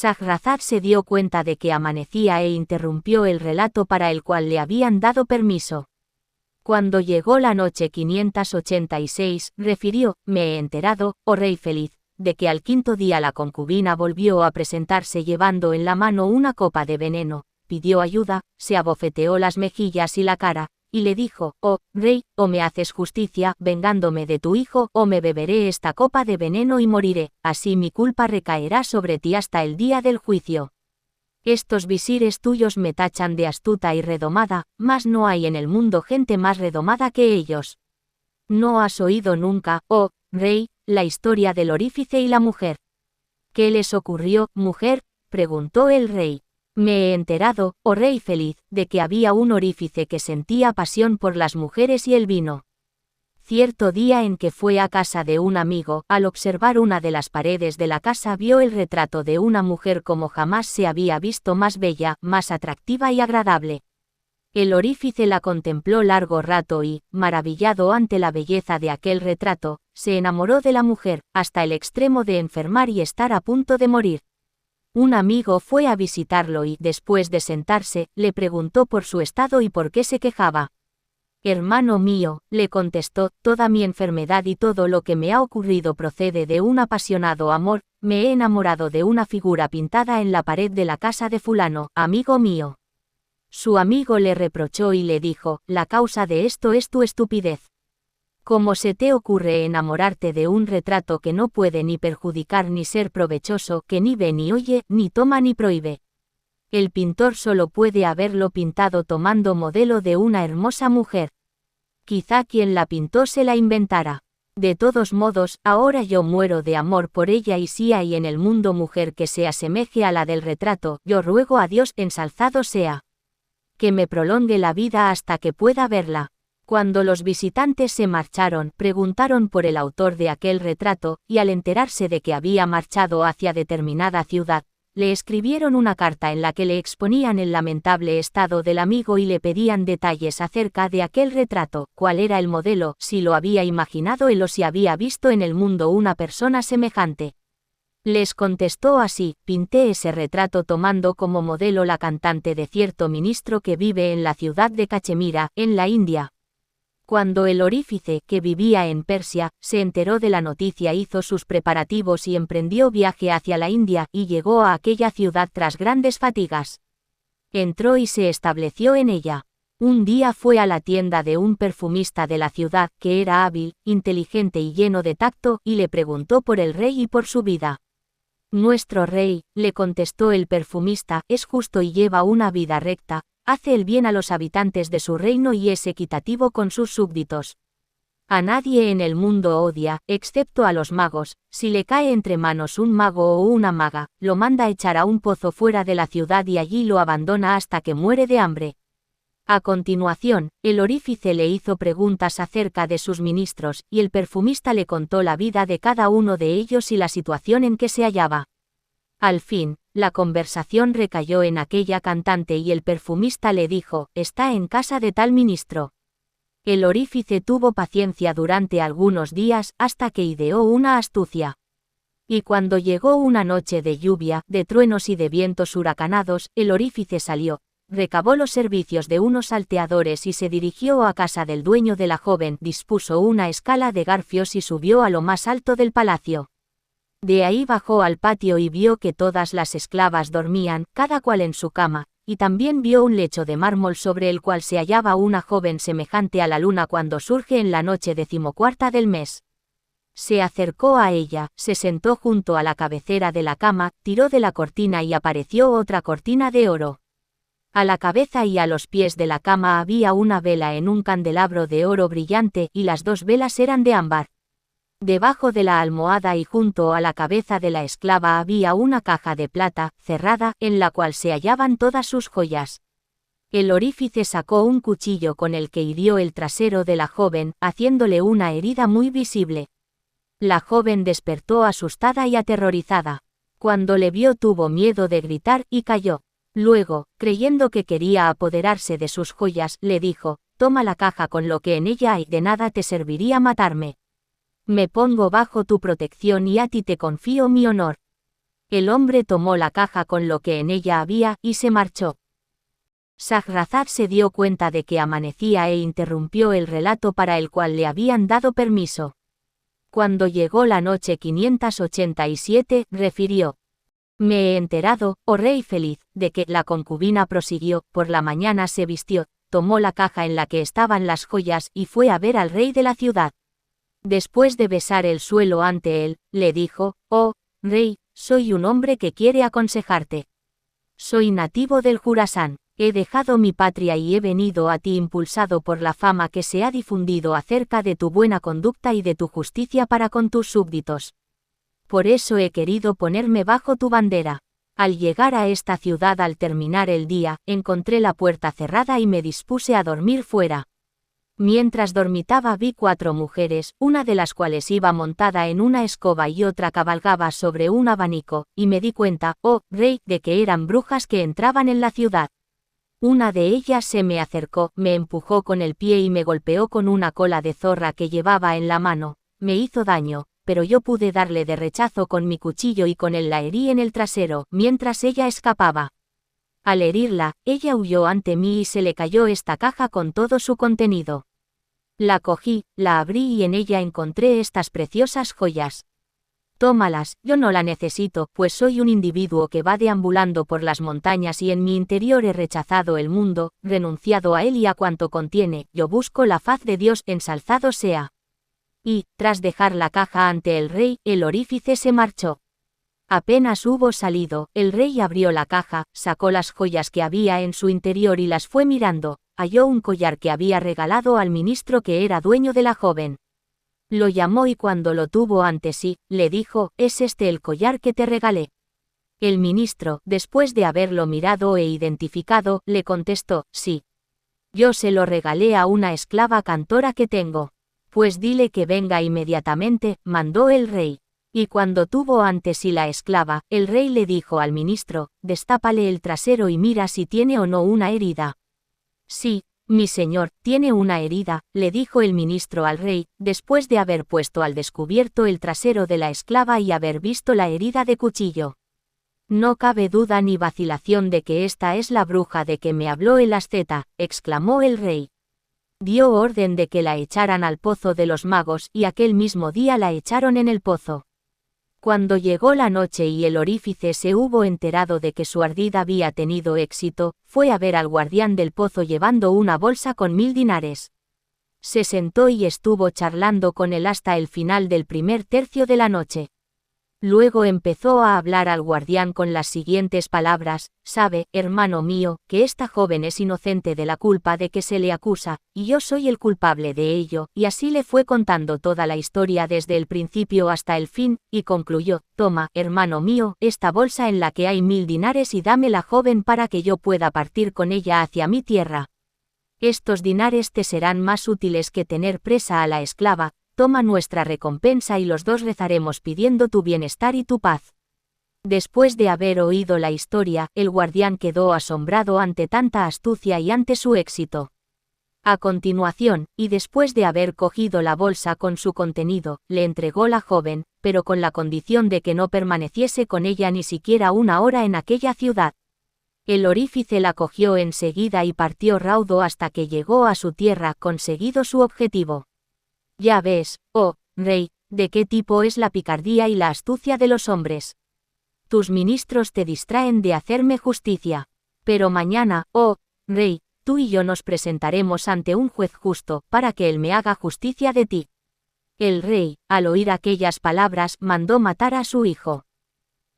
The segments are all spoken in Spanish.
Shahrazad se dio cuenta de que amanecía e interrumpió el relato para el cual le habían dado permiso. Cuando llegó la noche 586, refirió: me he enterado, oh rey feliz, de que al quinto día la concubina volvió a presentarse llevando en la mano una copa de veneno, pidió ayuda, se abofeteó las mejillas y la cara, y le dijo: oh rey, o me haces justicia vengándome de tu hijo, o me beberé esta copa de veneno y moriré, así mi culpa recaerá sobre ti hasta el día del juicio. Estos visires tuyos me tachan de astuta y redomada, mas no hay en el mundo gente más redomada que ellos. ¿No has oído nunca, oh rey, la historia del orífice y la mujer? ¿Qué les ocurrió, mujer?, preguntó el rey. Me he enterado, oh rey feliz, de que había un orífice que sentía pasión por las mujeres y el vino. Cierto día en que fue a casa de un amigo, al observar una de las paredes de la casa vio el retrato de una mujer como jamás se había visto, más bella, más atractiva y agradable. El orífice la contempló largo rato y, maravillado ante la belleza de aquel retrato, se enamoró de la mujer, hasta el extremo de enfermar y estar a punto de morir. Un amigo fue a visitarlo y, después de sentarse, le preguntó por su estado y por qué se quejaba. Hermano mío, le contestó, toda mi enfermedad y todo lo que me ha ocurrido procede de un apasionado amor, me he enamorado de una figura pintada en la pared de la casa de fulano, amigo mío. Su amigo le reprochó y le dijo: la causa de esto es tu estupidez. ¿Cómo se te ocurre enamorarte de un retrato que no puede ni perjudicar ni ser provechoso, que ni ve ni oye, ni toma ni prohíbe? El pintor solo puede haberlo pintado tomando modelo de una hermosa mujer. Quizá quien la pintó se la inventara. De todos modos, ahora yo muero de amor por ella y si hay en el mundo mujer que se asemeje a la del retrato, yo ruego a Dios, ensalzado sea, que me prolongue la vida hasta que pueda verla. Cuando los visitantes se marcharon, preguntaron por el autor de aquel retrato, y al enterarse de que había marchado hacia determinada ciudad, le escribieron una carta en la que le exponían el lamentable estado del amigo y le pedían detalles acerca de aquel retrato, cuál era el modelo, si lo había imaginado él o si había visto en el mundo una persona semejante. Les contestó así: pinté ese retrato tomando como modelo la cantante de cierto ministro que vive en la ciudad de Cachemira, en la India. Cuando el orífice, que vivía en Persia, se enteró de la noticia, hizo sus preparativos y emprendió viaje hacia la India, y llegó a aquella ciudad tras grandes fatigas. Entró y se estableció en ella. Un día fue a la tienda de un perfumista de la ciudad, que era hábil, inteligente y lleno de tacto, y le preguntó por el rey y por su vida. Nuestro rey, le contestó el perfumista, es justo y lleva una vida recta, hace el bien a los habitantes de su reino y es equitativo con sus súbditos. A nadie en el mundo odia, excepto a los magos. Si le cae entre manos un mago o una maga, lo manda echar a un pozo fuera de la ciudad y allí lo abandona hasta que muere de hambre. A continuación, el orífice le hizo preguntas acerca de sus ministros, y el perfumista le contó la vida de cada uno de ellos y la situación en que se hallaba. Al fin, la conversación recayó en aquella cantante y el perfumista le dijo: está en casa de tal ministro. El orífice tuvo paciencia durante algunos días, hasta que ideó una astucia. Y cuando llegó una noche de lluvia, de truenos y de vientos huracanados, el orífice salió, recabó los servicios de unos salteadores y se dirigió a casa del dueño de la joven, dispuso una escala de garfios y subió a lo más alto del palacio. De ahí bajó al patio y vio que todas las esclavas dormían, cada cual en su cama, y también vio un lecho de mármol sobre el cual se hallaba una joven semejante a la luna cuando surge en la noche 14ª del mes. Se acercó a ella, se sentó junto a la cabecera de la cama, tiró de la cortina y apareció otra cortina de oro. A la cabeza y a los pies de la cama había una vela en un candelabro de oro brillante, y las dos velas eran de ámbar. Debajo de la almohada y junto a la cabeza de la esclava había una caja de plata, cerrada, en la cual se hallaban todas sus joyas. El orífice sacó un cuchillo con el que hirió el trasero de la joven, haciéndole una herida muy visible. La joven despertó asustada y aterrorizada. Cuando le vio tuvo miedo de gritar y cayó. Luego, creyendo que quería apoderarse de sus joyas, le dijo: toma la caja con lo que en ella hay, de nada te serviría matarme. Me pongo bajo tu protección y a ti te confío mi honor. El hombre tomó la caja con lo que en ella había y se marchó. Shahrazad se dio cuenta de que amanecía e interrumpió el relato para el cual le habían dado permiso. Cuando llegó la noche 587, refirió: Me he enterado, oh rey feliz, de que, la concubina prosiguió, por la mañana se vistió, tomó la caja en la que estaban las joyas y fue a ver al rey de la ciudad. Después de besar el suelo ante él, le dijo: Oh, rey, soy un hombre que quiere aconsejarte. Soy nativo del Jurasán. He dejado mi patria y he venido a ti impulsado por la fama que se ha difundido acerca de tu buena conducta y de tu justicia para con tus súbditos. Por eso he querido ponerme bajo tu bandera. Al llegar a esta ciudad al terminar el día, encontré la puerta cerrada y me dispuse a dormir fuera. Mientras dormitaba vi 4 mujeres, una de las cuales iba montada en una escoba y otra cabalgaba sobre un abanico, y me di cuenta, oh rey, de que eran brujas que entraban en la ciudad. Una de ellas se me acercó, me empujó con el pie y me golpeó con una cola de zorra que llevaba en la mano. Me hizo daño, pero yo pude darle de rechazo con mi cuchillo y con él la herí en el trasero, mientras ella escapaba. Al herirla, ella huyó ante mí y se le cayó esta caja con todo su contenido. La cogí, la abrí y en ella encontré estas preciosas joyas. Tómalas, yo no la necesito, pues soy un individuo que va deambulando por las montañas y en mi interior he rechazado el mundo, renunciado a él y a cuanto contiene, yo busco la faz de Dios, ensalzado sea. Y, tras dejar la caja ante el rey, el orífice se marchó. Apenas hubo salido, el rey abrió la caja, sacó las joyas que había en su interior y las fue mirando, halló un collar que había regalado al ministro que era dueño de la joven. Lo llamó y cuando lo tuvo ante sí, le dijo: ¿Es este el collar que te regalé? El ministro, después de haberlo mirado e identificado, le contestó: Sí. Yo se lo regalé a una esclava cantora que tengo. Pues dile que venga inmediatamente, mandó el rey. Y cuando tuvo ante sí la esclava, el rey le dijo al ministro: Destápale el trasero y mira si tiene o no una herida. Sí, mi señor, tiene una herida, le dijo el ministro al rey, después de haber puesto al descubierto el trasero de la esclava y haber visto la herida de cuchillo. No cabe duda ni vacilación de que esta es la bruja de que me habló el asceta, exclamó el rey. Dio orden de que la echaran al pozo de los magos y aquel mismo día la echaron en el pozo. Cuando llegó la noche y el orífice se hubo enterado de que su ardid había tenido éxito, fue a ver al guardián del pozo llevando una bolsa con 1000 dinares. Se sentó y estuvo charlando con él hasta el final del primer tercio de la noche. Luego empezó a hablar al guardián con las siguientes palabras: Sabe, hermano mío, que esta joven es inocente de la culpa de que se le acusa, y yo soy el culpable de ello, y así le fue contando toda la historia desde el principio hasta el fin, y concluyó: Toma, hermano mío, esta bolsa en la que hay 1000 dinares y dame la joven para que yo pueda partir con ella hacia mi tierra. Estos dinares te serán más útiles que tener presa a la esclava. Toma nuestra recompensa y los dos rezaremos pidiendo tu bienestar y tu paz. Después de haber oído la historia, el guardián quedó asombrado ante tanta astucia y ante su éxito. A continuación, y después de haber cogido la bolsa con su contenido, le entregó la joven, pero con la condición de que no permaneciese con ella ni siquiera una hora en aquella ciudad. El orífice la cogió enseguida y partió raudo hasta que llegó a su tierra, conseguido su objetivo. Ya ves, oh rey, de qué tipo es la picardía y la astucia de los hombres. Tus ministros te distraen de hacerme justicia. Pero mañana, oh rey, tú y yo nos presentaremos ante un juez justo, para que él me haga justicia de ti. El rey, al oír aquellas palabras, mandó matar a su hijo.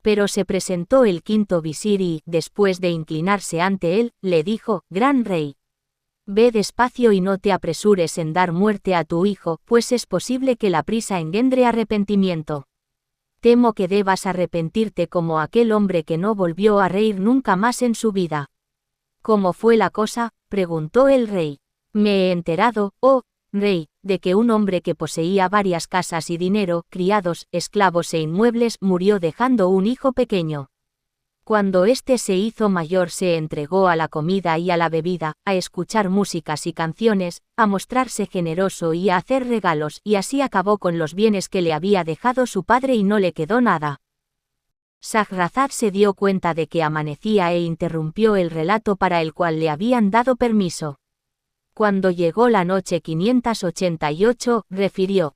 Pero se presentó el quinto visir y, después de inclinarse ante él, le dijo: Gran rey, ve despacio y no te apresures en dar muerte a tu hijo, pues es posible que la prisa engendre arrepentimiento. Temo que debas arrepentirte como aquel hombre que no volvió a reír nunca más en su vida. ¿Cómo fue la cosa?, preguntó el rey. Me he enterado, oh rey, de que un hombre que poseía varias casas y dinero, criados, esclavos e inmuebles, murió dejando un hijo pequeño. Cuando éste se hizo mayor se entregó a la comida y a la bebida, a escuchar músicas y canciones, a mostrarse generoso y a hacer regalos, y así acabó con los bienes que le había dejado su padre y no le quedó nada. Shahrazad se dio cuenta de que amanecía e interrumpió el relato para el cual le habían dado permiso. Cuando llegó la noche 588, refirió: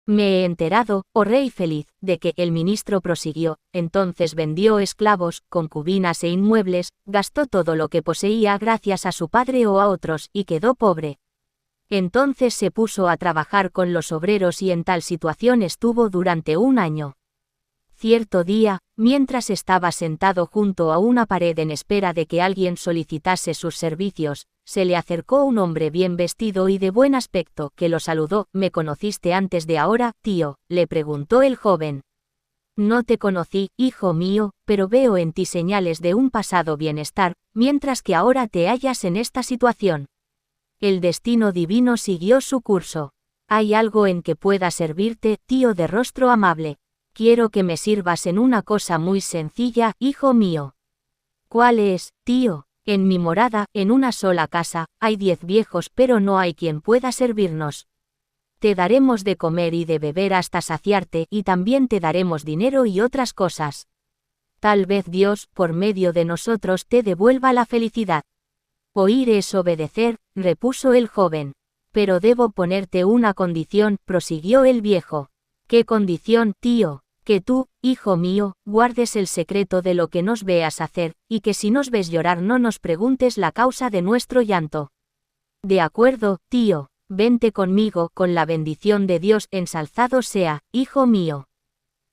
Me he enterado, oh rey feliz, de que el ministro prosiguió, entonces vendió esclavos, concubinas e inmuebles, gastó todo lo que poseía gracias a su padre o a otros y quedó pobre. Entonces se puso a trabajar con los obreros y en tal situación estuvo durante un año. Cierto día, mientras estaba sentado junto a una pared en espera de que alguien solicitase sus servicios, se le acercó un hombre bien vestido y de buen aspecto, que lo saludó. ¿Me conociste antes de ahora, tío?, le preguntó el joven. No te conocí, hijo mío, pero veo en ti señales de un pasado bienestar, mientras que ahora te hallas en esta situación. El destino divino siguió su curso. ¿Hay algo en que pueda servirte, tío de rostro amable? Quiero que me sirvas en una cosa muy sencilla, hijo mío. ¿Cuál es, tío? En mi morada, en una sola casa, hay 10 viejos, pero no hay quien pueda servirnos. Te daremos de comer y de beber hasta saciarte, y también te daremos dinero y otras cosas. Tal vez Dios, por medio de nosotros, te devuelva la felicidad. Oír es obedecer, repuso el joven. Pero debo ponerte una condición, prosiguió el viejo. ¿Qué condición, tío? Que tú, hijo mío, guardes el secreto de lo que nos veas hacer, y que si nos ves llorar no nos preguntes la causa de nuestro llanto. De acuerdo, tío, vente conmigo, con la bendición de Dios, ensalzado sea, hijo mío.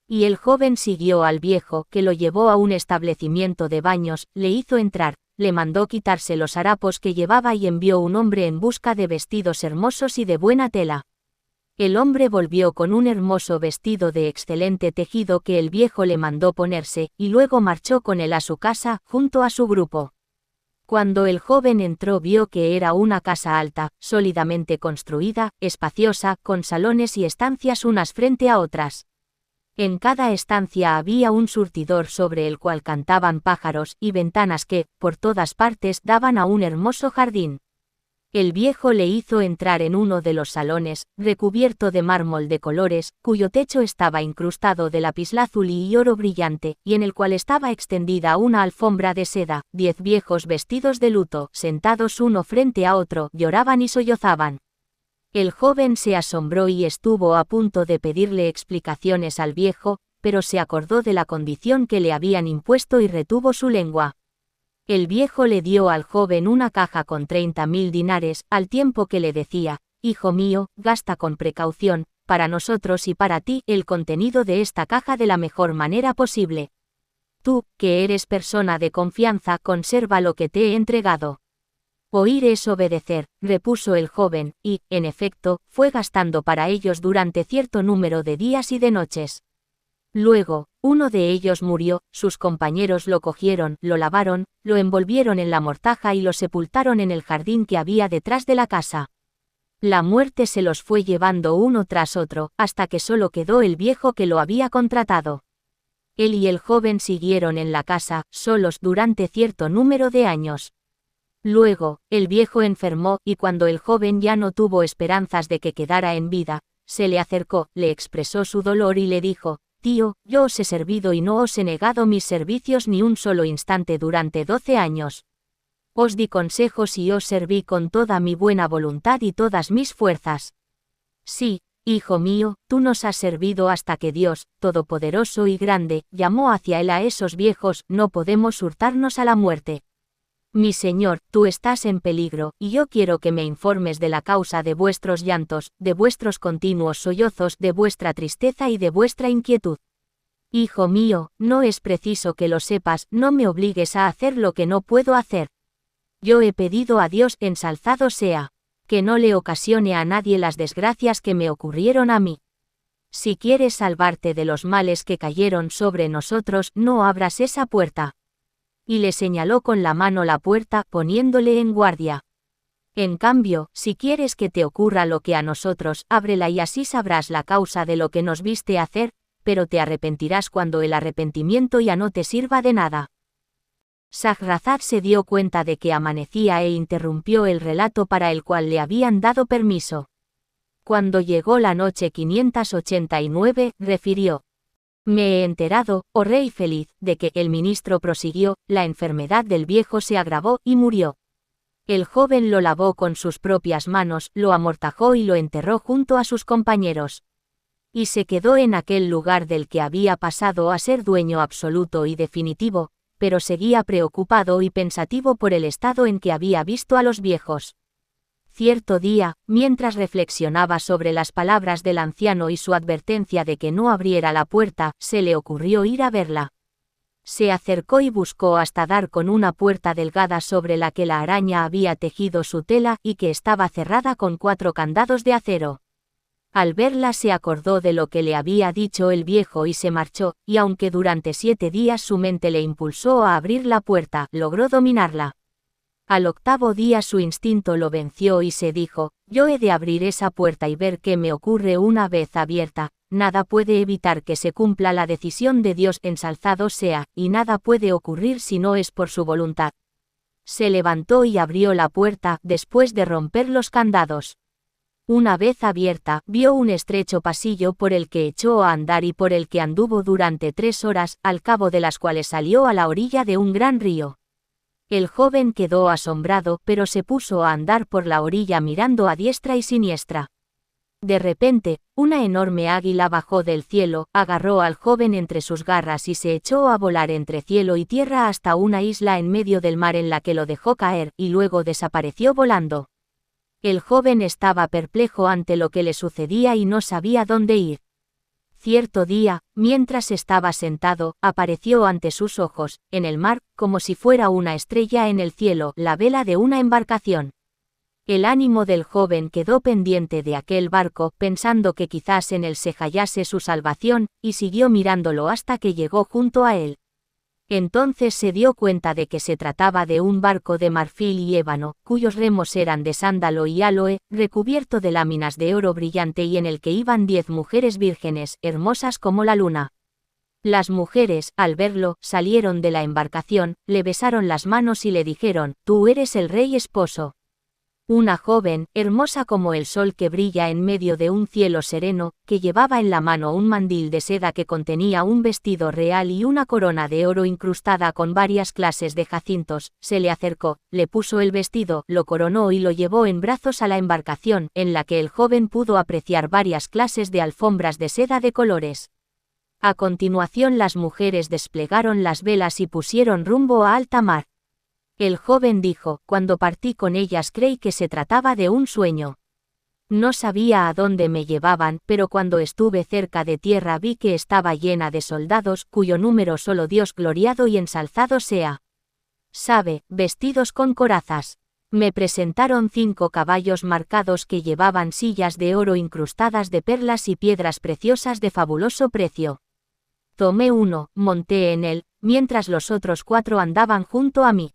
Y el joven siguió al viejo, que lo llevó a un establecimiento de baños, le hizo entrar, le mandó quitarse los harapos que llevaba y envió un hombre en busca de vestidos hermosos y de buena tela. El hombre volvió con un hermoso vestido de excelente tejido que el viejo le mandó ponerse, y luego marchó con él a su casa, junto a su grupo. Cuando el joven entró vio que era una casa alta, sólidamente construida, espaciosa, con salones y estancias unas frente a otras. En cada estancia había un surtidor sobre el cual cantaban pájaros y ventanas que, por todas partes, daban a un hermoso jardín. El viejo le hizo entrar en uno de los salones, recubierto de mármol de colores, cuyo techo estaba incrustado de lapislázuli y oro brillante, y en el cual estaba extendida una alfombra de seda. 10 viejos vestidos de luto, sentados uno frente a otro, lloraban y sollozaban. El joven se asombró y estuvo a punto de pedirle explicaciones al viejo, pero se acordó de la condición que le habían impuesto y retuvo su lengua. El viejo le dio al joven una caja con 30.000 dinares, al tiempo que le decía: Hijo mío, gasta con precaución, para nosotros y para ti, el contenido de esta caja de la mejor manera posible. Tú, que eres persona de confianza, conserva lo que te he entregado. Oír es obedecer, repuso el joven, y, en efecto, fue gastando para ellos durante cierto número de días y de noches. Luego, uno de ellos murió, sus compañeros lo cogieron, lo lavaron, lo envolvieron en la mortaja y lo sepultaron en el jardín que había detrás de la casa. La muerte se los fue llevando uno tras otro, hasta que solo quedó el viejo que lo había contratado. Él y el joven siguieron en la casa, solos durante cierto número de años. Luego, el viejo enfermó, y cuando el joven ya no tuvo esperanzas de que quedara en vida, se le acercó, le expresó su dolor y le dijo: Tío, yo os he servido y no os he negado mis servicios ni un solo instante durante 12 años. Os di consejos y os serví con toda mi buena voluntad y todas mis fuerzas. Sí, hijo mío, tú nos has servido hasta que Dios, todopoderoso y grande, llamó hacia él a esos viejos. No podemos hurtarnos a la muerte. Mi señor, tú estás en peligro, y yo quiero que me informes de la causa de vuestros llantos, de vuestros continuos sollozos, de vuestra tristeza y de vuestra inquietud. Hijo mío, no es preciso que lo sepas, no me obligues a hacer lo que no puedo hacer. Yo he pedido a Dios, ensalzado sea, que no le ocasione a nadie las desgracias que me ocurrieron a mí. Si quieres salvarte de los males que cayeron sobre nosotros, no abras esa puerta. Y le señaló con la mano la puerta, poniéndole en guardia. En cambio, si quieres que te ocurra lo que a nosotros, ábrela y así sabrás la causa de lo que nos viste hacer, pero te arrepentirás cuando el arrepentimiento ya no te sirva de nada. Shahrazad se dio cuenta de que amanecía e interrumpió el relato para el cual le habían dado permiso. Cuando llegó la noche 589, refirió: Me he enterado, oh rey feliz, de que, el ministro prosiguió, la enfermedad del viejo se agravó y murió. El joven lo lavó con sus propias manos, lo amortajó y lo enterró junto a sus compañeros. Y se quedó en aquel lugar del que había pasado a ser dueño absoluto y definitivo, pero seguía preocupado y pensativo por el estado en que había visto a los viejos. Cierto día, mientras reflexionaba sobre las palabras del anciano y su advertencia de que no abriera la puerta, se le ocurrió ir a verla. Se acercó y buscó hasta dar con una puerta delgada sobre la que la araña había tejido su tela y que estaba cerrada con 4 candados de acero. Al verla se acordó de lo que le había dicho el viejo y se marchó, y aunque durante 7 días su mente le impulsó a abrir la puerta, logró dominarla. Al 8º día su instinto lo venció y se dijo, yo he de abrir esa puerta y ver qué me ocurre una vez abierta. Nada puede evitar que se cumpla la decisión de Dios, ensalzado sea, y nada puede ocurrir si no es por su voluntad. Se levantó y abrió la puerta, después de romper los candados. Una vez abierta, vio un estrecho pasillo por el que echó a andar y por el que anduvo durante 3 horas, al cabo de las cuales salió a la orilla de un gran río. El joven quedó asombrado, pero se puso a andar por la orilla mirando a diestra y siniestra. De repente, una enorme águila bajó del cielo, agarró al joven entre sus garras y se echó a volar entre cielo y tierra hasta una isla en medio del mar en la que lo dejó caer, y luego desapareció volando. El joven estaba perplejo ante lo que le sucedía y no sabía dónde ir. Cierto día, mientras estaba sentado, apareció ante sus ojos, en el mar, como si fuera una estrella en el cielo, la vela de una embarcación. El ánimo del joven quedó pendiente de aquel barco, pensando que quizás en él se hallase su salvación, y siguió mirándolo hasta que llegó junto a él. Entonces se dio cuenta de que se trataba de un barco de marfil y ébano, cuyos remos eran de sándalo y áloe, recubierto de láminas de oro brillante y en el que iban 10 mujeres vírgenes, hermosas como la luna. Las mujeres, al verlo, salieron de la embarcación, le besaron las manos y le dijeron, «Tú eres el rey esposo». Una joven, hermosa como el sol que brilla en medio de un cielo sereno, que llevaba en la mano un mandil de seda que contenía un vestido real y una corona de oro incrustada con varias clases de jacintos, se le acercó, le puso el vestido, lo coronó y lo llevó en brazos a la embarcación, en la que el joven pudo apreciar varias clases de alfombras de seda de colores. A continuación las mujeres desplegaron las velas y pusieron rumbo a alta mar. El joven dijo, cuando partí con ellas creí que se trataba de un sueño. No sabía a dónde me llevaban, pero cuando estuve cerca de tierra vi que estaba llena de soldados, cuyo número solo Dios gloriado y ensalzado sea. Sabe, vestidos con corazas. Me presentaron 5 caballos marcados que llevaban sillas de oro incrustadas de perlas y piedras preciosas de fabuloso precio. Tomé uno, monté en él, mientras los otros 4 andaban junto a mí.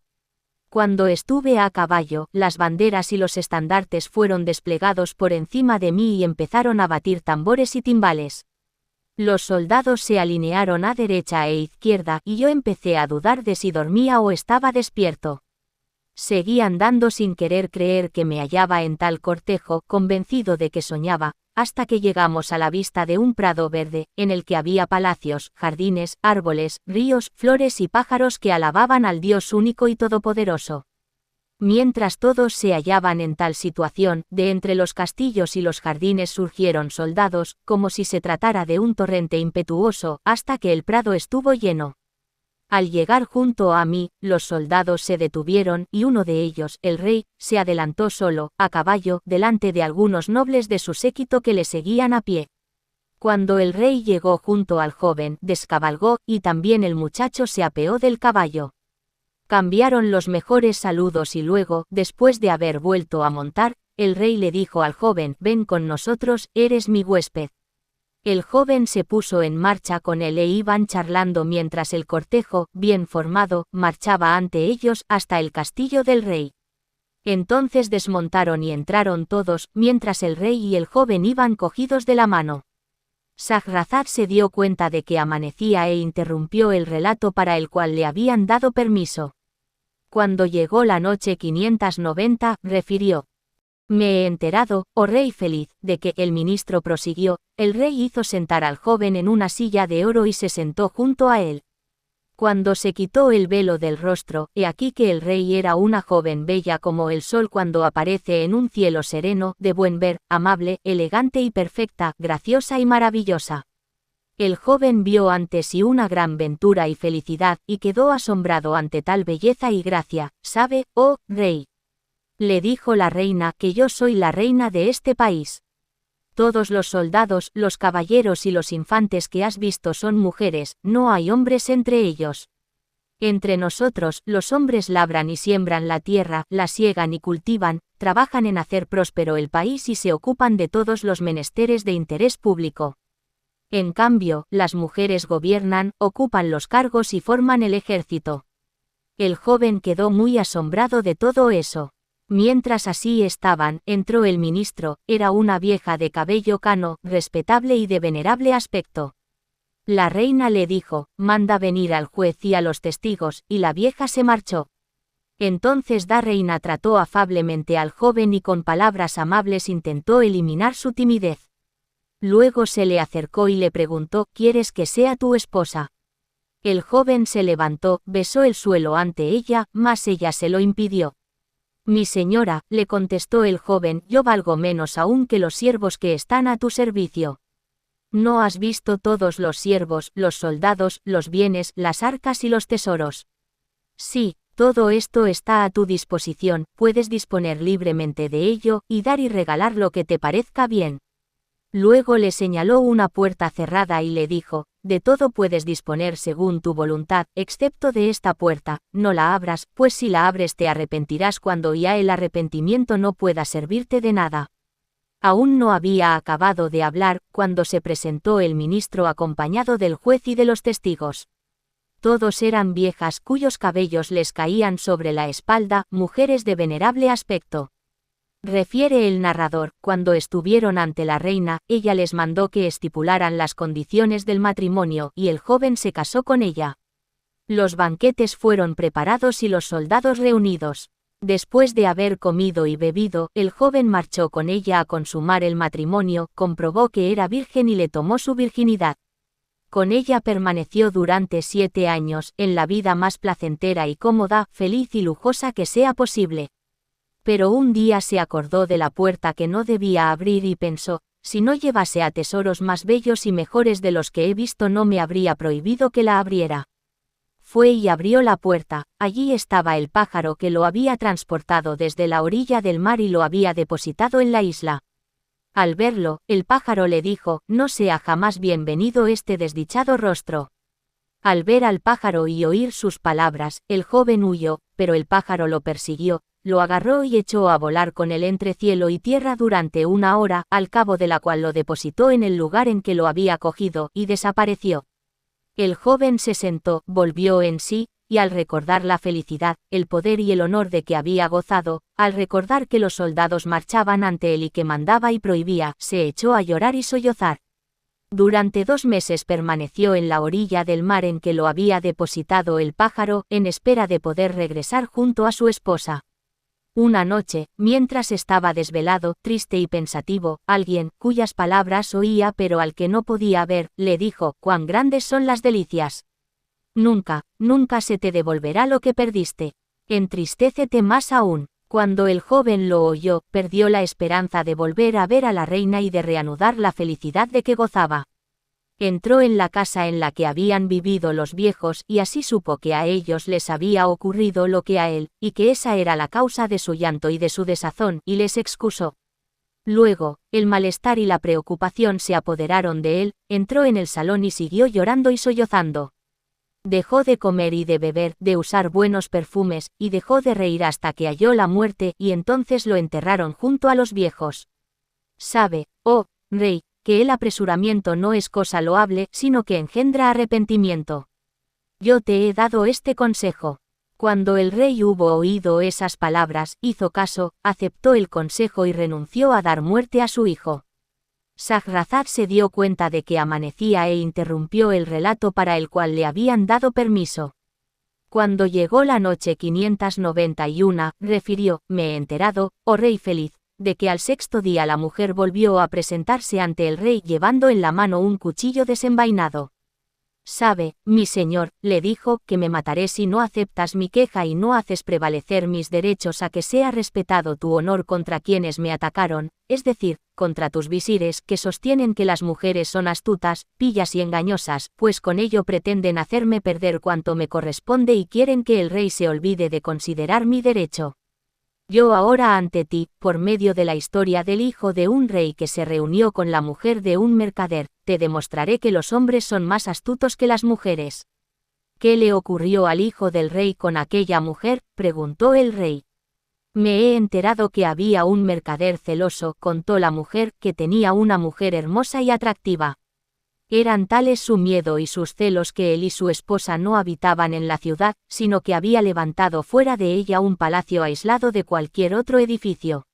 Cuando estuve a caballo, las banderas y los estandartes fueron desplegados por encima de mí y empezaron a batir tambores y timbales. Los soldados se alinearon a derecha e izquierda y yo empecé a dudar de si dormía o estaba despierto. Seguí andando sin querer creer que me hallaba en tal cortejo, convencido de que soñaba, hasta que llegamos a la vista de un prado verde, en el que había palacios, jardines, árboles, ríos, flores y pájaros que alababan al Dios único y todopoderoso. Mientras todos se hallaban en tal situación, de entre los castillos y los jardines surgieron soldados, como si se tratara de un torrente impetuoso, hasta que el prado estuvo lleno. Al llegar junto a mí, los soldados se detuvieron, y uno de ellos, el rey, se adelantó solo, a caballo, delante de algunos nobles de su séquito que le seguían a pie. Cuando el rey llegó junto al joven, descabalgó, y también el muchacho se apeó del caballo. Cambiaron los mejores saludos y luego, después de haber vuelto a montar, el rey le dijo al joven, «Ven con nosotros, eres mi huésped». El joven se puso en marcha con él e iban charlando mientras el cortejo, bien formado, marchaba ante ellos hasta el castillo del rey. Entonces desmontaron y entraron todos, mientras el rey y el joven iban cogidos de la mano. Shahrazad se dio cuenta de que amanecía e interrumpió el relato para el cual le habían dado permiso. Cuando llegó la noche 590, refirió. Me he enterado, oh rey feliz, de que, el ministro prosiguió, el rey hizo sentar al joven en una silla de oro y se sentó junto a él. Cuando se quitó el velo del rostro, he aquí que el rey era una joven bella como el sol cuando aparece en un cielo sereno, de buen ver, amable, elegante y perfecta, graciosa y maravillosa. El joven vio ante sí una gran ventura y felicidad, y quedó asombrado ante tal belleza y gracia. «¿Sabe, oh rey?», le dijo la reina, «que yo soy la reina de este país. Todos los soldados, los caballeros y los infantes que has visto son mujeres, no hay hombres entre ellos. Entre nosotros, los hombres labran y siembran la tierra, la siegan y cultivan, trabajan en hacer próspero el país y se ocupan de todos los menesteres de interés público. En cambio, las mujeres gobiernan, ocupan los cargos y forman el ejército». El joven quedó muy asombrado de todo eso. Mientras así estaban, entró el ministro, era una vieja de cabello cano, respetable y de venerable aspecto. La reina le dijo, «Manda venir al juez y a los testigos», y la vieja se marchó. Entonces la reina trató afablemente al joven y con palabras amables intentó eliminar su timidez. Luego se le acercó y le preguntó, «¿Quieres que sea tu esposa?». El joven se levantó, besó el suelo ante ella, mas ella se lo impidió. «Mi señora», le contestó el joven, «yo valgo menos aún que los siervos que están a tu servicio. ¿No has visto todos los siervos, los soldados, los bienes, las arcas y los tesoros? Sí, todo esto está a tu disposición, puedes disponer libremente de ello, y dar y regalar lo que te parezca bien». Luego le señaló una puerta cerrada y le dijo, «De todo puedes disponer según tu voluntad, excepto de esta puerta, no la abras, pues si la abres te arrepentirás cuando ya el arrepentimiento no pueda servirte de nada». Aún no había acabado de hablar, cuando se presentó el ministro acompañado del juez y de los testigos. Todos eran viejas cuyos cabellos les caían sobre la espalda, mujeres de venerable aspecto. Refiere el narrador, cuando estuvieron ante la reina, ella les mandó que estipularan las condiciones del matrimonio, y el joven se casó con ella. Los banquetes fueron preparados y los soldados reunidos. Después de haber comido y bebido, el joven marchó con ella a consumar el matrimonio, comprobó que era virgen y le tomó su virginidad. Con ella permaneció durante 7 años, en la vida más placentera y cómoda, feliz y lujosa que sea posible. Pero un día se acordó de la puerta que no debía abrir y pensó, «Si no llevase a tesoros más bellos y mejores de los que he visto no me habría prohibido que la abriera». Fue y abrió la puerta, allí estaba el pájaro que lo había transportado desde la orilla del mar y lo había depositado en la isla. Al verlo, el pájaro le dijo, «No sea jamás bienvenido este desdichado rostro». Al ver al pájaro y oír sus palabras, el joven huyó, pero el pájaro lo persiguió, lo agarró y echó a volar con él entre cielo y tierra durante 1 hora, al cabo de la cual lo depositó en el lugar en que lo había cogido, y desapareció. El joven se sentó, volvió en sí, y al recordar la felicidad, el poder y el honor de que había gozado, al recordar que los soldados marchaban ante él y que mandaba y prohibía, se echó a llorar y sollozar. Durante 2 meses permaneció en la orilla del mar en que lo había depositado el pájaro, en espera de poder regresar junto a su esposa. Una noche, mientras estaba desvelado, triste y pensativo, alguien, cuyas palabras oía pero al que no podía ver, le dijo, «Cuán grandes son las delicias. Nunca, nunca se te devolverá lo que perdiste. Entristécete más aún». Cuando el joven lo oyó, perdió la esperanza de volver a ver a la reina y de reanudar la felicidad de que gozaba. Entró en la casa en la que habían vivido los viejos y así supo que a ellos les había ocurrido lo que a él, y que esa era la causa de su llanto y de su desazón, y les excusó. Luego, el malestar y la preocupación se apoderaron de él, entró en el salón y siguió llorando y sollozando. Dejó de comer y de beber, de usar buenos perfumes, y dejó de reír hasta que halló la muerte, y entonces lo enterraron junto a los viejos. Sabe, oh rey, que el apresuramiento no es cosa loable, sino que engendra arrepentimiento. Yo te he dado este consejo. Cuando el rey hubo oído esas palabras, hizo caso, aceptó el consejo y renunció a dar muerte a su hijo. Shahrazad se dio cuenta de que amanecía e interrumpió el relato para el cual le habían dado permiso. Cuando llegó la noche 591, refirió, «Me he enterado, oh rey feliz, de que al sexto día la mujer volvió a presentarse ante el rey llevando en la mano un cuchillo desenvainado. Sabe, mi señor, le dijo, que me mataré si no aceptas mi queja y no haces prevalecer mis derechos a que sea respetado tu honor contra quienes me atacaron, es decir, contra tus visires que sostienen que las mujeres son astutas, pillas y engañosas, pues con ello pretenden hacerme perder cuanto me corresponde y quieren que el rey se olvide de considerar mi derecho. Yo ahora ante ti, por medio de la historia del hijo de un rey que se reunió con la mujer de un mercader, te demostraré que los hombres son más astutos que las mujeres. ¿Qué le ocurrió al hijo del rey con aquella mujer?, preguntó el rey. Me he enterado que había un mercader celoso, contó la mujer, que tenía una mujer hermosa y atractiva. Eran tales su miedo y sus celos que él y su esposa no habitaban en la ciudad, sino que había levantado fuera de ella un palacio aislado de cualquier otro edificio.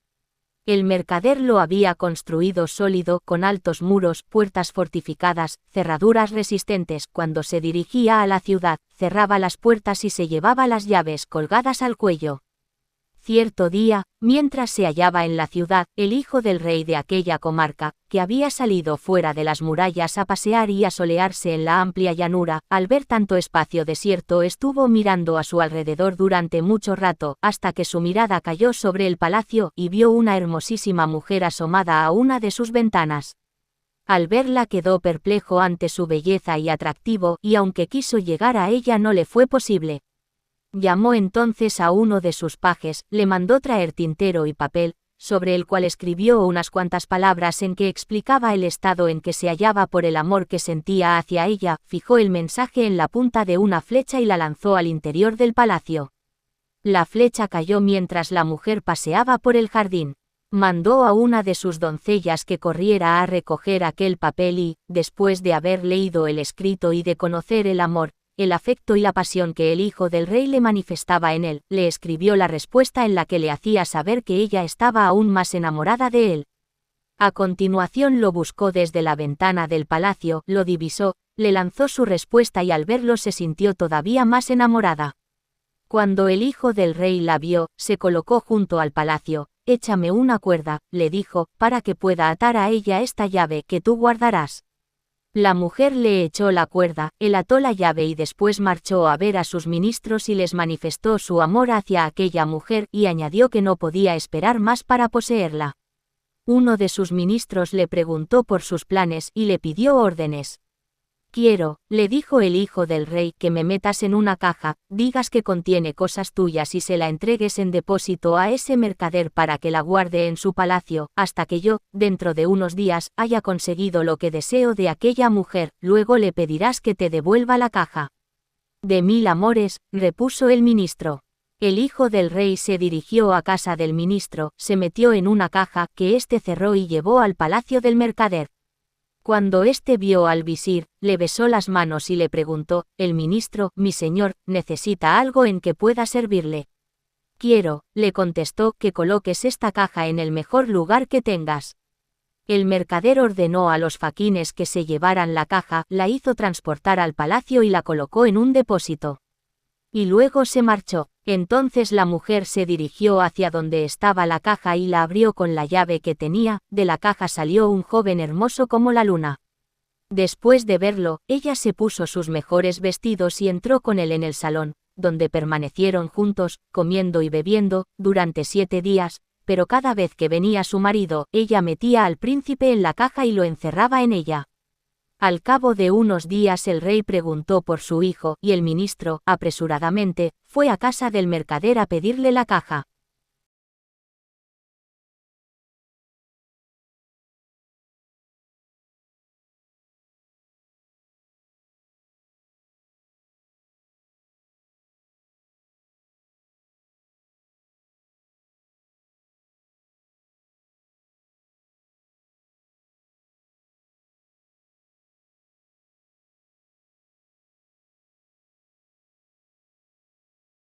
El mercader lo había construido sólido, con altos muros, puertas fortificadas, cerraduras resistentes. Cuando se dirigía a la ciudad, cerraba las puertas y se llevaba las llaves colgadas al cuello. Cierto día, mientras se hallaba en la ciudad, el hijo del rey de aquella comarca, que había salido fuera de las murallas a pasear y a solearse en la amplia llanura, al ver tanto espacio desierto estuvo mirando a su alrededor durante mucho rato, hasta que su mirada cayó sobre el palacio y vio una hermosísima mujer asomada a una de sus ventanas. Al verla quedó perplejo ante su belleza y atractivo, y aunque quiso llegar a ella no le fue posible. Llamó entonces a uno de sus pajes, le mandó traer tintero y papel, sobre el cual escribió unas cuantas palabras en que explicaba el estado en que se hallaba por el amor que sentía hacia ella, fijó el mensaje en la punta de una flecha y la lanzó al interior del palacio. La flecha cayó mientras la mujer paseaba por el jardín. Mandó a una de sus doncellas que corriera a recoger aquel papel y, después de haber leído el escrito y de conocer el amor, el afecto y la pasión que el hijo del rey le manifestaba en él, le escribió la respuesta en la que le hacía saber que ella estaba aún más enamorada de él. A continuación lo buscó desde la ventana del palacio, lo divisó, le lanzó su respuesta y al verlo se sintió todavía más enamorada. Cuando el hijo del rey la vio, se colocó junto al palacio. Échame una cuerda, le dijo, para que pueda atar a ella esta llave que tú guardarás. La mujer le echó la cuerda, él ató la llave y después marchó a ver a sus ministros y les manifestó su amor hacia aquella mujer y añadió que no podía esperar más para poseerla. Uno de sus ministros le preguntó por sus planes y le pidió órdenes. Quiero, le dijo el hijo del rey, que me metas en una caja, digas que contiene cosas tuyas y se la entregues en depósito a ese mercader para que la guarde en su palacio, hasta que yo, dentro de unos días, haya conseguido lo que deseo de aquella mujer, luego le pedirás que te devuelva la caja. De 1000 amores, repuso el ministro. El hijo del rey se dirigió a casa del ministro, se metió en una caja, que éste cerró y llevó al palacio del mercader. Cuando éste vio al visir, le besó las manos y le preguntó, el ministro, mi señor, necesita algo en que pueda servirle. Quiero, le contestó, que coloques esta caja en el mejor lugar que tengas. El mercader ordenó a los faquines que se llevaran la caja, la hizo transportar al palacio y la colocó en un depósito. Y luego se marchó. Entonces la mujer se dirigió hacia donde estaba la caja y la abrió con la llave que tenía. De la caja salió un joven hermoso como la luna. Después de verlo, ella se puso sus mejores vestidos y entró con él en el salón, donde permanecieron juntos, comiendo y bebiendo, durante 7 días, pero cada vez que venía su marido, ella metía al príncipe en la caja y lo encerraba en ella. Al cabo de unos días el rey preguntó por su hijo, y el ministro, apresuradamente, fue a casa del mercader a pedirle la caja.